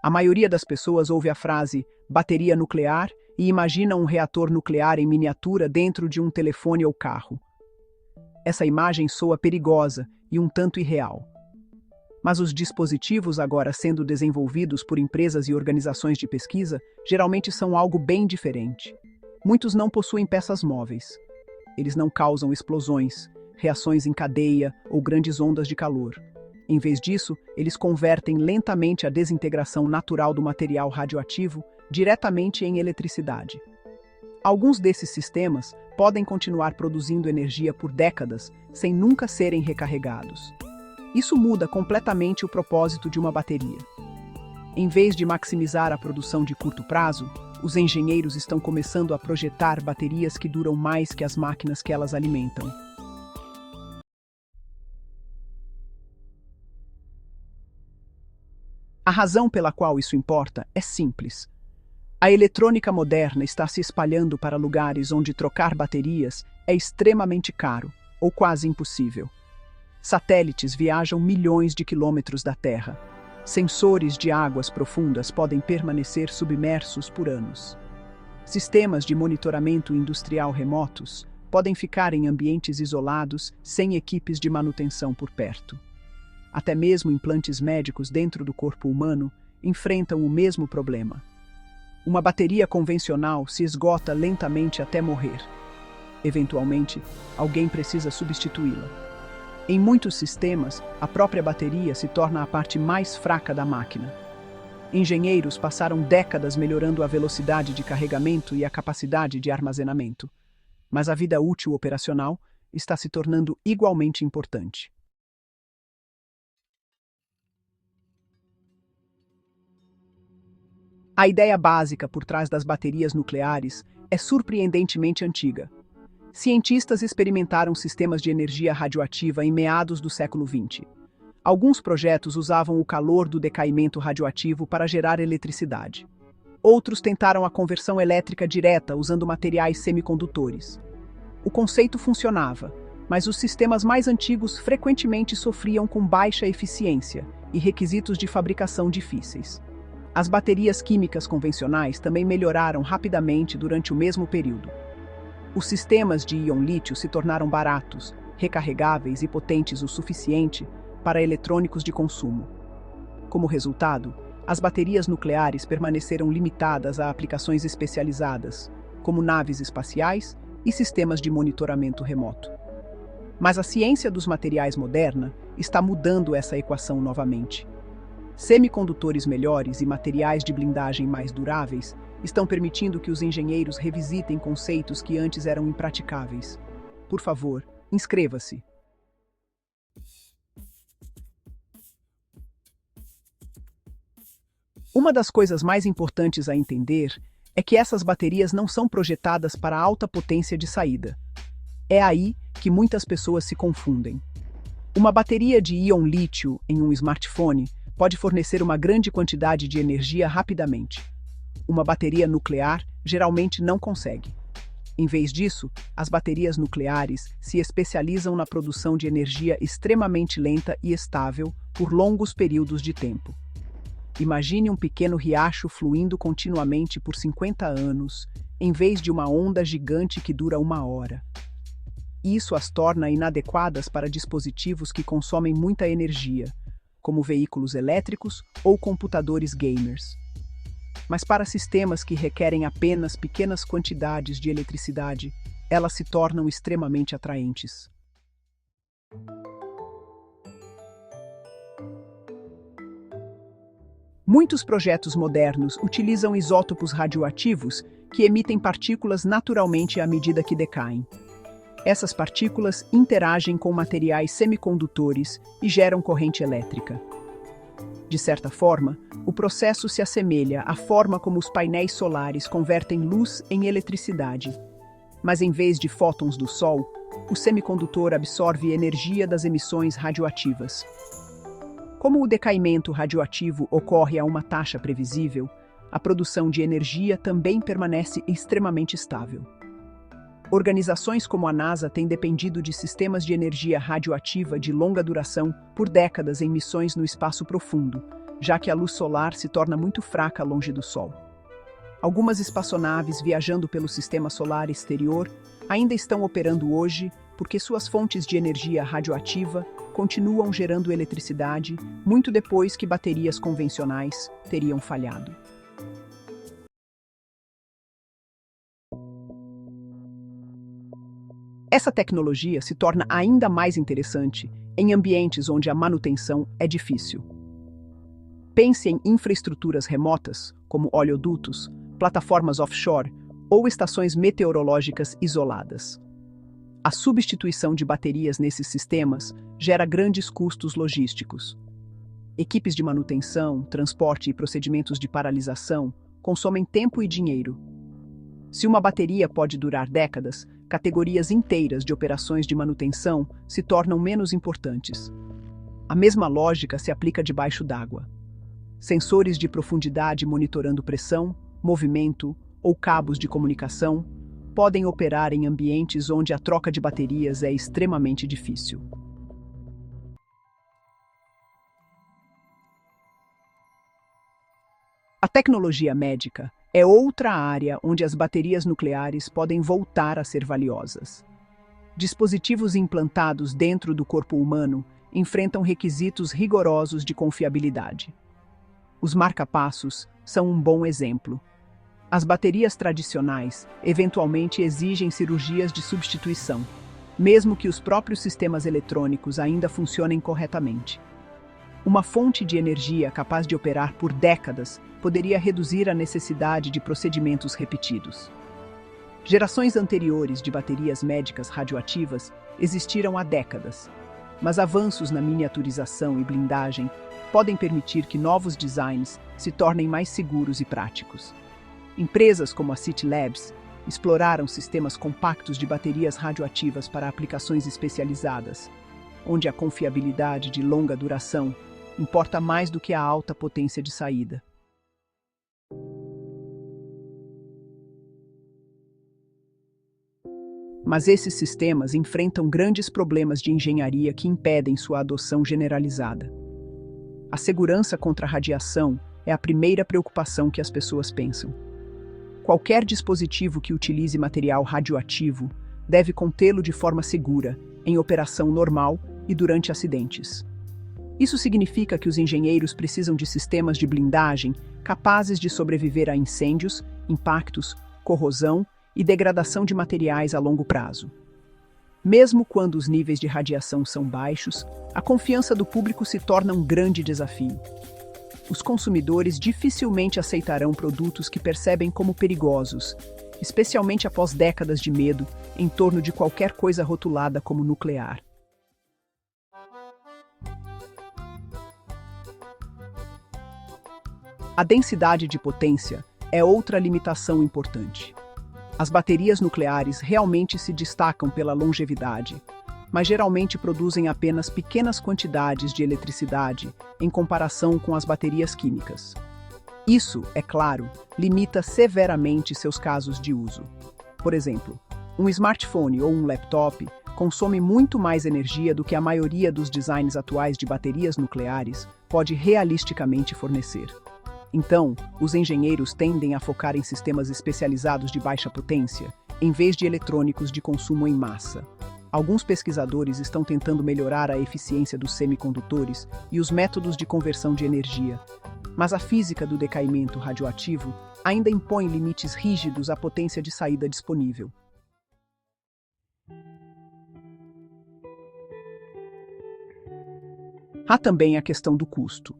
A maioria das pessoas ouve a frase bateria nuclear e imagina um reator nuclear em miniatura dentro de um telefone ou carro. Essa imagem soa perigosa e um tanto irreal. Mas os dispositivos agora sendo desenvolvidos por empresas e organizações de pesquisa geralmente são algo bem diferente. Muitos não possuem peças móveis. Eles não causam explosões, reações em cadeia ou grandes ondas de calor. Em vez disso, eles convertem lentamente a desintegração natural do material radioativo diretamente em eletricidade. Alguns desses sistemas podem continuar produzindo energia por décadas sem nunca serem recarregados. Isso muda completamente o propósito de uma bateria. Em vez de maximizar a produção de curto prazo, os engenheiros estão começando a projetar baterias que duram mais que as máquinas que elas alimentam. A razão pela qual isso importa é simples. A eletrônica moderna está se espalhando para lugares onde trocar baterias é extremamente caro, ou quase impossível. Satélites viajam milhões de quilômetros da Terra. Sensores de águas profundas podem permanecer submersos por anos. Sistemas de monitoramento industrial remotos podem ficar em ambientes isolados sem equipes de manutenção por perto. Até mesmo implantes médicos dentro do corpo humano enfrentam o mesmo problema. Uma bateria convencional se esgota lentamente até morrer. Eventualmente, alguém precisa substituí-la. Em muitos sistemas, a própria bateria se torna a parte mais fraca da máquina. Engenheiros passaram décadas melhorando a velocidade de carregamento e a capacidade de armazenamento. Mas a vida útil operacional está se tornando igualmente importante. A ideia básica por trás das baterias nucleares é surpreendentemente antiga. Cientistas experimentaram sistemas de energia radioativa em meados do século XX. Alguns projetos usavam o calor do decaimento radioativo para gerar eletricidade. Outros tentaram a conversão elétrica direta usando materiais semicondutores. O conceito funcionava, mas os sistemas mais antigos frequentemente sofriam com baixa eficiência e requisitos de fabricação difíceis. As baterias químicas convencionais também melhoraram rapidamente durante o mesmo período. Os sistemas de íon-lítio se tornaram baratos, recarregáveis e potentes o suficiente para eletrônicos de consumo. Como resultado, as baterias nucleares permaneceram limitadas a aplicações especializadas, como naves espaciais e sistemas de monitoramento remoto. Mas a ciência dos materiais moderna está mudando essa equação novamente. Semicondutores melhores e materiais de blindagem mais duráveis estão permitindo que os engenheiros revisitem conceitos que antes eram impraticáveis. Por favor, inscreva-se. Uma das coisas mais importantes a entender é que essas baterias não são projetadas para alta potência de saída. É aí que muitas pessoas se confundem. Uma bateria de íon-lítio em um smartphone pode fornecer uma grande quantidade de energia rapidamente. Uma bateria nuclear geralmente não consegue. Em vez disso, as baterias nucleares se especializam na produção de energia extremamente lenta e estável por longos períodos de tempo. Imagine um pequeno riacho fluindo continuamente por 50 anos, em vez de uma onda gigante que dura 1 hora. Isso as torna inadequadas para dispositivos que consomem muita energia, como veículos elétricos ou computadores gamers. Mas para sistemas que requerem apenas pequenas quantidades de eletricidade, elas se tornam extremamente atraentes. Muitos projetos modernos utilizam isótopos radioativos que emitem partículas naturalmente à medida que decaem. Essas partículas interagem com materiais semicondutores e geram corrente elétrica. De certa forma, o processo se assemelha à forma como os painéis solares convertem luz em eletricidade. Mas em vez de fótons do Sol, o semicondutor absorve energia das emissões radioativas. Como o decaimento radioativo ocorre a uma taxa previsível, a produção de energia também permanece extremamente estável. Organizações como a NASA têm dependido de sistemas de energia radioativa de longa duração por décadas em missões no espaço profundo, já que a luz solar se torna muito fraca longe do Sol. Algumas espaçonaves viajando pelo sistema solar exterior ainda estão operando hoje porque suas fontes de energia radioativa continuam gerando eletricidade muito depois que baterias convencionais teriam falhado. Essa tecnologia se torna ainda mais interessante em ambientes onde a manutenção é difícil. Pense em infraestruturas remotas, como oleodutos, plataformas offshore ou estações meteorológicas isoladas. A substituição de baterias nesses sistemas gera grandes custos logísticos. Equipes de manutenção, transporte e procedimentos de paralisação consomem tempo e dinheiro. Se uma bateria pode durar décadas, categorias inteiras de operações de manutenção se tornam menos importantes. A mesma lógica se aplica debaixo d'água. Sensores de profundidade monitorando pressão, movimento ou cabos de comunicação podem operar em ambientes onde a troca de baterias é extremamente difícil. A tecnologia médica é outra área onde as baterias nucleares podem voltar a ser valiosas. Dispositivos implantados dentro do corpo humano enfrentam requisitos rigorosos de confiabilidade. Os marca-passos são um bom exemplo. As baterias tradicionais eventualmente exigem cirurgias de substituição, mesmo que os próprios sistemas eletrônicos ainda funcionem corretamente. Uma fonte de energia capaz de operar por décadas poderia reduzir a necessidade de procedimentos repetidos. Gerações anteriores de baterias médicas radioativas existiram há décadas, mas avanços na miniaturização e blindagem podem permitir que novos designs se tornem mais seguros e práticos. Empresas como a City Labs exploraram sistemas compactos de baterias radioativas para aplicações especializadas, onde a confiabilidade de longa duração importa mais do que a alta potência de saída. Mas esses sistemas enfrentam grandes problemas de engenharia que impedem sua adoção generalizada. A segurança contra a radiação é a primeira preocupação que as pessoas pensam. Qualquer dispositivo que utilize material radioativo deve contê-lo de forma segura, em operação normal e durante acidentes. Isso significa que os engenheiros precisam de sistemas de blindagem capazes de sobreviver a incêndios, impactos, corrosão e degradação de materiais a longo prazo. Mesmo quando os níveis de radiação são baixos, a confiança do público se torna um grande desafio. Os consumidores dificilmente aceitarão produtos que percebem como perigosos, especialmente após décadas de medo em torno de qualquer coisa rotulada como nuclear. A densidade de potência é outra limitação importante. As baterias nucleares realmente se destacam pela longevidade, mas geralmente produzem apenas pequenas quantidades de eletricidade em comparação com as baterias químicas. Isso, é claro, limita severamente seus casos de uso. Por exemplo, um smartphone ou um laptop consome muito mais energia do que a maioria dos designs atuais de baterias nucleares pode realisticamente fornecer. Então, os engenheiros tendem a focar em sistemas especializados de baixa potência, em vez de eletrônicos de consumo em massa. Alguns pesquisadores estão tentando melhorar a eficiência dos semicondutores e os métodos de conversão de energia, mas a física do decaimento radioativo ainda impõe limites rígidos à potência de saída disponível. Há também a questão do custo.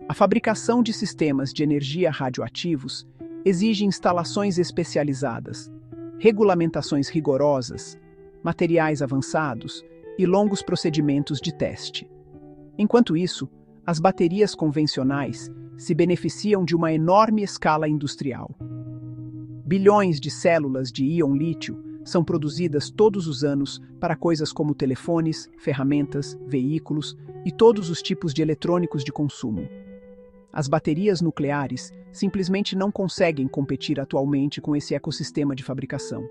A fabricação de sistemas de energia radioativos exige instalações especializadas, regulamentações rigorosas, materiais avançados e longos procedimentos de teste. Enquanto isso, as baterias convencionais se beneficiam de uma enorme escala industrial. Bilhões de células de íon lítio são produzidas todos os anos para coisas como telefones, ferramentas, veículos e todos os tipos de eletrônicos de consumo. As baterias nucleares simplesmente não conseguem competir atualmente com esse ecossistema de fabricação.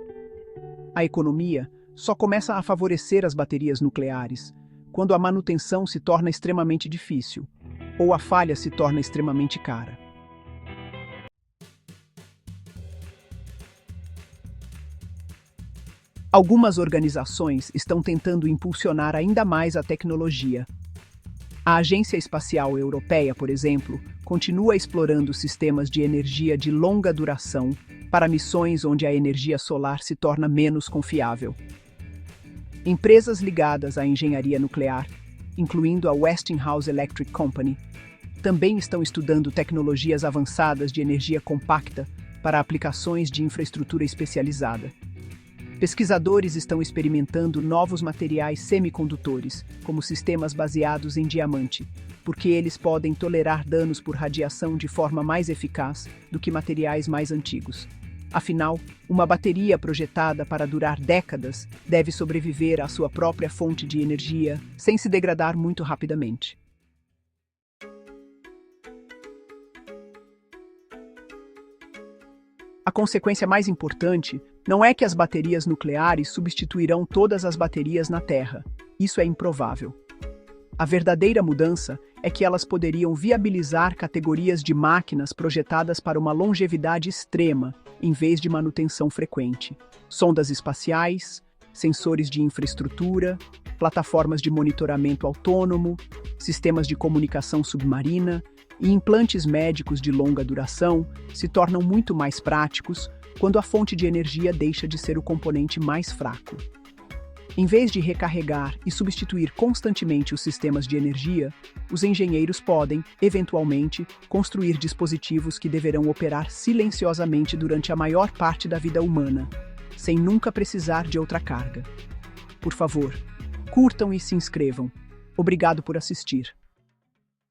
A economia só começa a favorecer as baterias nucleares quando a manutenção se torna extremamente difícil. ou a falha se torna extremamente cara. Algumas organizações estão tentando impulsionar ainda mais a tecnologia. A Agência Espacial Europeia, por exemplo, continua explorando sistemas de energia de longa duração para missões onde a energia solar se torna menos confiável. Empresas ligadas à engenharia nuclear, incluindo a Westinghouse Electric Company, também estão estudando tecnologias avançadas de energia compacta para aplicações de infraestrutura especializada. Pesquisadores estão experimentando novos materiais semicondutores, como sistemas baseados em diamante, porque eles podem tolerar danos por radiação de forma mais eficaz do que materiais mais antigos. Afinal, uma bateria projetada para durar décadas deve sobreviver à sua própria fonte de energia sem se degradar muito rapidamente. A consequência mais importante não é que as baterias nucleares substituirão todas as baterias na Terra. Isso é improvável. A verdadeira mudança é que elas poderiam viabilizar categorias de máquinas projetadas para uma longevidade extrema, em vez de manutenção frequente. Sondas espaciais, sensores de infraestrutura, plataformas de monitoramento autônomo, sistemas de comunicação submarina e implantes médicos de longa duração se tornam muito mais práticos quando a fonte de energia deixa de ser o componente mais fraco. Em vez de recarregar e substituir constantemente os sistemas de energia, os engenheiros podem, eventualmente, construir dispositivos que deverão operar silenciosamente durante a maior parte da vida humana, sem nunca precisar de outra carga. Por favor, curtam e se inscrevam. Obrigado por assistir.